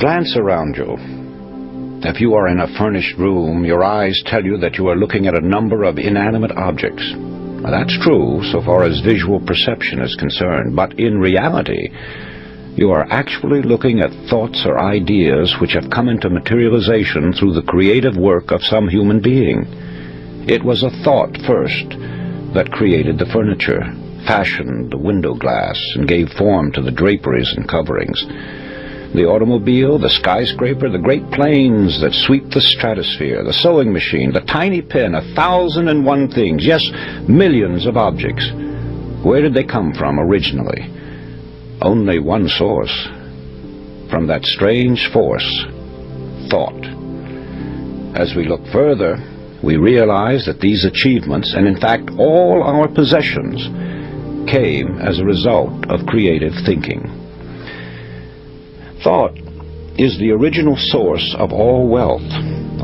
Glance around you. If you are in a furnished room, your eyes tell you that you are looking at a number of inanimate objects. Now, that's true so far as visual perception is concerned, but in reality, you are actually looking at thoughts or ideas which have come into materialization through the creative work of some human being. It was a thought first that created the furniture, fashioned the window glass, and gave form to the draperies and coverings. The automobile, the skyscraper, the great planes that sweep the stratosphere, the sewing machine, the tiny pen, 1,001 things, yes, millions of objects. Where did they come from originally? Only one source. From that strange force, thought. As we look further, we realize that these achievements, and in fact all our possessions, came as a result of creative thinking. Thought is the original source of all wealth,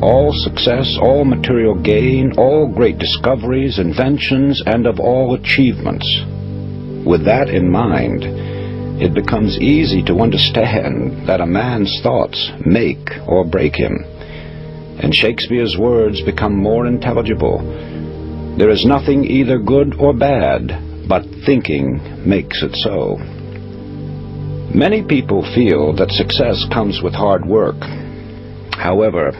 all success, all material gain, all great discoveries, inventions, and of all achievements. With that in mind, it becomes easy to understand that a man's thoughts make or break him, and Shakespeare's words become more intelligible. There is nothing either good or bad, but thinking makes it so. Many people feel that success comes with hard work. However,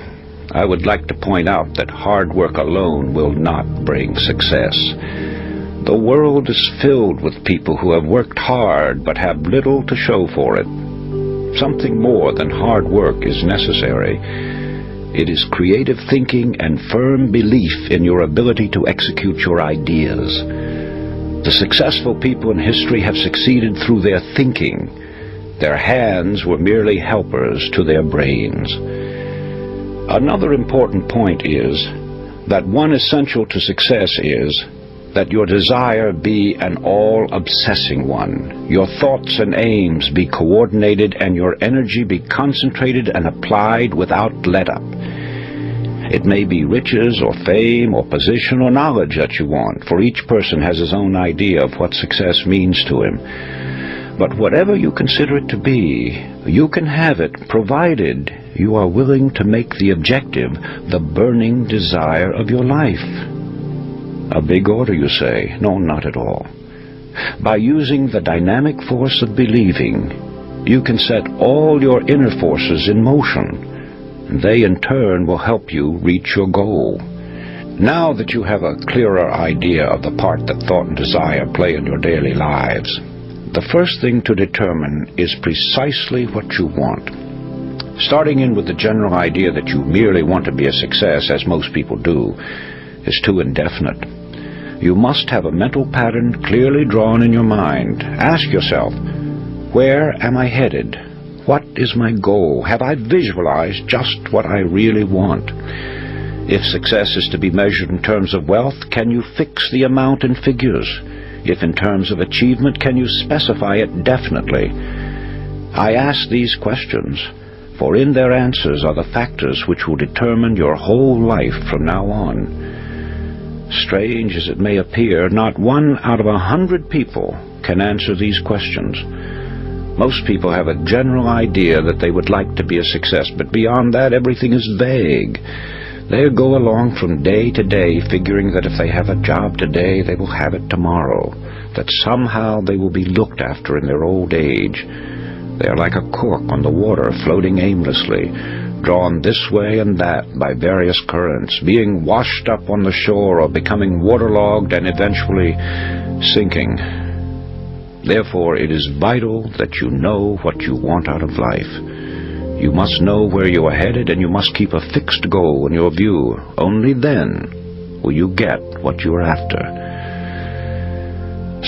I would like to point out that hard work alone will not bring success. The world is filled with people who have worked hard but have little to show for it. Something more than hard work is necessary. It is creative thinking and firm belief in your ability to execute your ideas. The successful people in history have succeeded through their thinking. Their hands were merely helpers to their brains. Another important point is that one essential to success is that your desire be an all-obsessing one, your thoughts and aims be coordinated, and your energy be concentrated and applied without let-up. It may be riches or fame or position or knowledge that you want, for each person has his own idea of what success means to him. But whatever you consider it to be, you can have it, provided you are willing to make the objective the burning desire of your life. A big order, you say? No, not at all. By using the dynamic force of believing, you can set all your inner forces in motion, and they in turn will help you reach your goal. Now that you have a clearer idea of the part that thought and desire play in your daily lives, the first thing to determine is precisely what you want. Starting in with the general idea that you merely want to be a success, as most people do, is too indefinite. You must have a mental pattern clearly drawn in your mind. Ask yourself, where am I headed? What is my goal? Have I visualized just what I really want? If success is to be measured in terms of wealth, can you fix the amount in figures? If in terms of achievement, can you specify it definitely? I ask these questions, for in their answers are the factors which will determine your whole life from now on. Strange as it may appear, not 1 out of 100 people can answer these questions. Most people have a general idea that they would like to be a success, but beyond that, everything is vague. They go along from day to day, figuring that if they have a job today, they will have it tomorrow, that somehow they will be looked after in their old age. They are like a cork on the water, floating aimlessly, drawn this way and that by various currents, being washed up on the shore or becoming waterlogged and eventually sinking. Therefore, it is vital that you know what you want out of life. You must know where you are headed, and you must keep a fixed goal in your view. Only then will you get what you are after.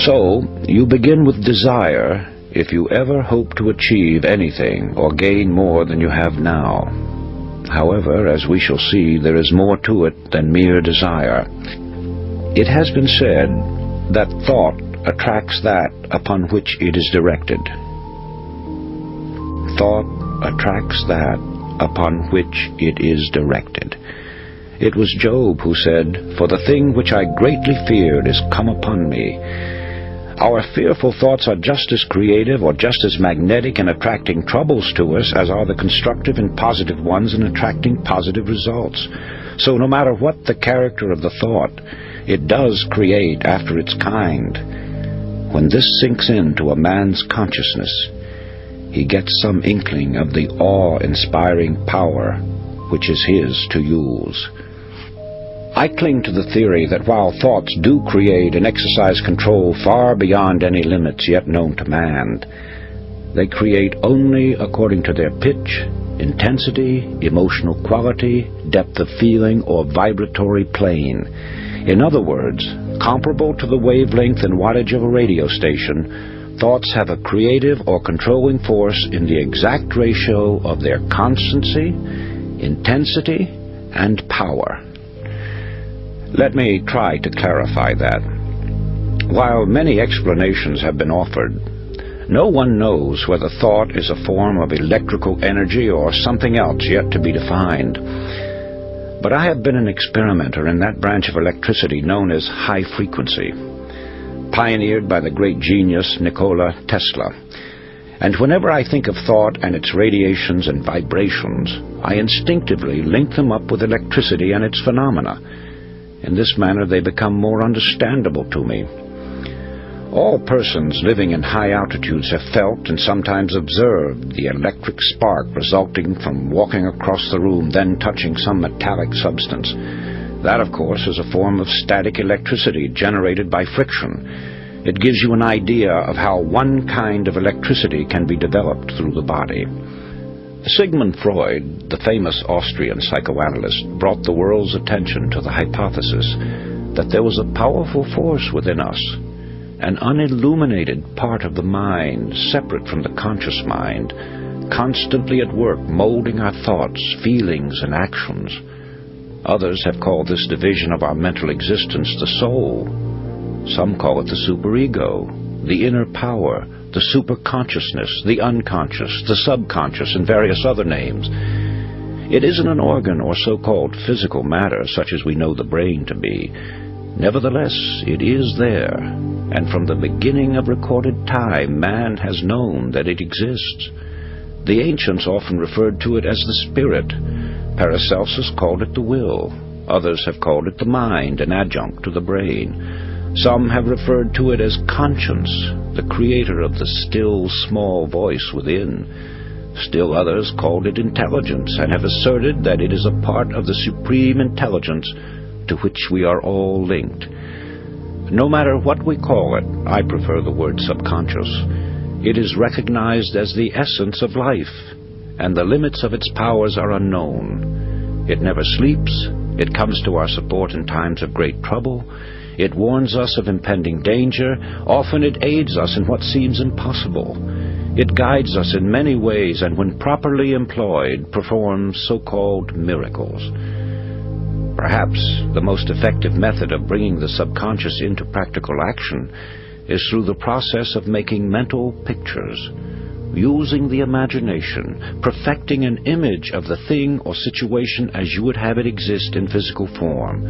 So, you begin with desire if you ever hope to achieve anything or gain more than you have now. However, as we shall see, there is more to it than mere desire. It has been said that thought attracts that upon which it is directed. Thought attracts that upon which it is directed. It was Job who said, "For the thing which I greatly feared is come upon me. Our fearful thoughts are just as creative or just as magnetic in attracting troubles to us as are the constructive and positive ones in attracting positive results. So no matter what the character of the thought, it does create after its kind. When this sinks into a man's consciousness, he gets some inkling of the awe-inspiring power which is his to use. I cling to the theory that while thoughts do create and exercise control far beyond any limits yet known to man, they create only according to their pitch, intensity, emotional quality, depth of feeling, or vibratory plane. In other words, comparable to the wavelength and wattage of a radio station, thoughts have a creative or controlling force in the exact ratio of their constancy, intensity, and power. Let me try to clarify that. While many explanations have been offered, no one knows whether thought is a form of electrical energy or something else yet to be defined. But I have been an experimenter in that branch of electricity known as high frequency, pioneered by the great genius Nikola Tesla. And whenever I think of thought and its radiations and vibrations, I instinctively link them up with electricity and its phenomena. In this manner they become more understandable to me. All persons living in high altitudes have felt and sometimes observed the electric spark resulting from walking across the room, then touching some metallic substance. That, of course, is a form of static electricity generated by friction. It gives you an idea of how one kind of electricity can be developed through the body. Sigmund Freud, the famous Austrian psychoanalyst, brought the world's attention to the hypothesis that there was a powerful force within us, an unilluminated part of the mind, separate from the conscious mind, constantly at work molding our thoughts, feelings, and actions. Others have called this division of our mental existence the soul. Some call it the superego, the inner power, the superconsciousness, the unconscious, the subconscious, and various other names. It isn't an organ or so-called physical matter such as we know the brain to be. Nevertheless, it is there, and from the beginning of recorded time, man has known that it exists. The ancients often referred to it as the spirit. Paracelsus called it the will. Others have called it the mind, an adjunct to the brain. Some have referred to it as conscience, the creator of the still, small voice within. Still others called it intelligence, and have asserted that it is a part of the supreme intelligence to which we are all linked. No matter what we call it, I prefer the word subconscious. It is recognized as the essence of life, and the limits of its powers are unknown. It never sleeps. It comes to our support in times of great trouble. It warns us of impending danger. Often it aids us in what seems impossible. It guides us in many ways, and when properly employed, performs so-called miracles. Perhaps the most effective method of bringing the subconscious into practical action is through the process of making mental pictures, using the imagination, perfecting an image of the thing or situation as you would have it exist in physical form.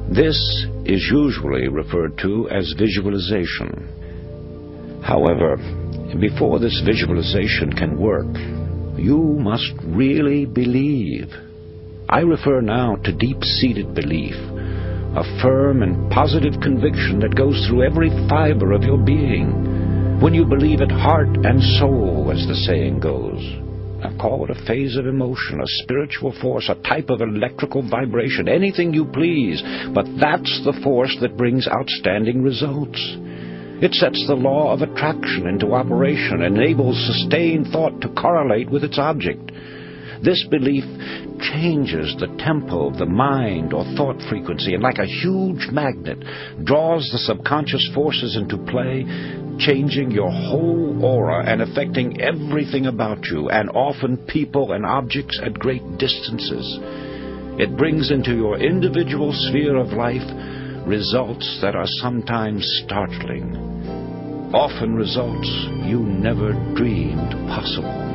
This is usually referred to as visualization. However, before this visualization can work, you must really believe. I refer now to deep-seated belief, a firm and positive conviction that goes through every fiber of your being. When you believe it heart and soul, as the saying goes. Now call it a phase of emotion, a spiritual force, a type of electrical vibration, anything you please, but that's the force that brings outstanding results. It sets the law of attraction into operation, enables sustained thought to correlate with its object. This belief changes the tempo of the mind or thought frequency, and like a huge magnet, draws the subconscious forces into play, changing your whole aura and affecting everything about you, and often people and objects at great distances. It brings into your individual sphere of life results that are sometimes startling, often results you never dreamed possible.